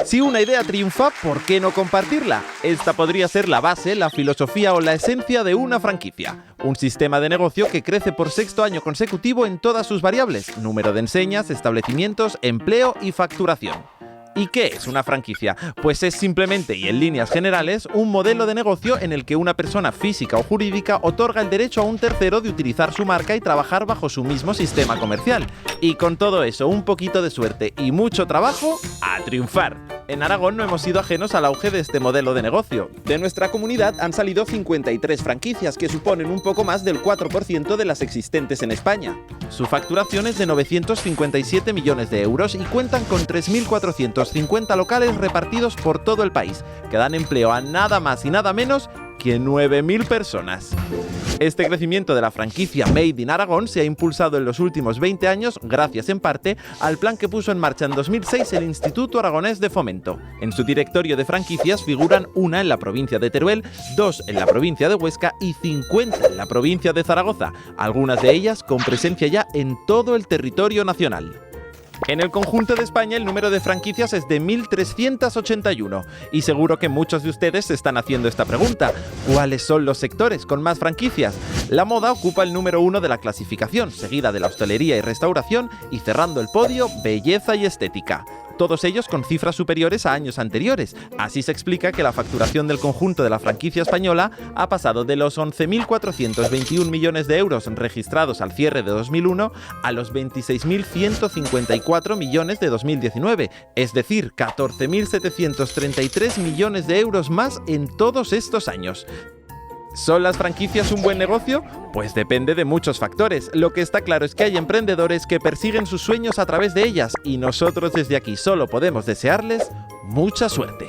Si una idea triunfa, ¿por qué no compartirla? Esta podría ser la base, la filosofía o la esencia de una franquicia. Un sistema de negocio que crece por sexto año consecutivo en todas sus variables: número de enseñas, establecimientos, empleo y facturación. ¿Y qué es una franquicia? Pues es simplemente, y en líneas generales, un modelo de negocio en el que una persona física o jurídica otorga el derecho a un tercero de utilizar su marca y trabajar bajo su mismo sistema comercial. Y con todo eso, un poquito de suerte y mucho trabajo, ¡a triunfar! En Aragón no hemos sido ajenos al auge de este modelo de negocio. De nuestra comunidad han salido 53 franquicias, que suponen un poco más del 4% de las existentes en España. Su facturación es de 957 millones de euros y cuentan con 3.450 locales repartidos por todo el país, que dan empleo a nada más y nada menos que 9.000 personas. Este crecimiento de la franquicia Made in Aragón se ha impulsado en los últimos 20 años gracias en parte al plan que puso en marcha en 2006 el Instituto Aragonés de Fomento. En su directorio de franquicias figuran una en la provincia de Teruel, 2 en la provincia de Huesca y 50 en la provincia de Zaragoza, algunas de ellas con presencia ya en todo el territorio nacional. En el conjunto de España el número de franquicias es de 1.381 y seguro que muchos de ustedes se están haciendo esta pregunta: ¿cuáles son los sectores con más franquicias? La moda ocupa el número 1 de la clasificación, seguida de la hostelería y restauración y cerrando el podio, belleza y estética. Todos ellos con cifras superiores a años anteriores. Así se explica que la facturación del conjunto de la franquicia española ha pasado de los 11.421 millones de euros registrados al cierre de 2001 a los 26.154 millones de 2019, es decir, 14.733 millones de euros más en todos estos años. ¿Son las franquicias un buen negocio? Pues depende de muchos factores. Lo que está claro es que hay emprendedores que persiguen sus sueños a través de ellas y nosotros desde aquí solo podemos desearles mucha suerte.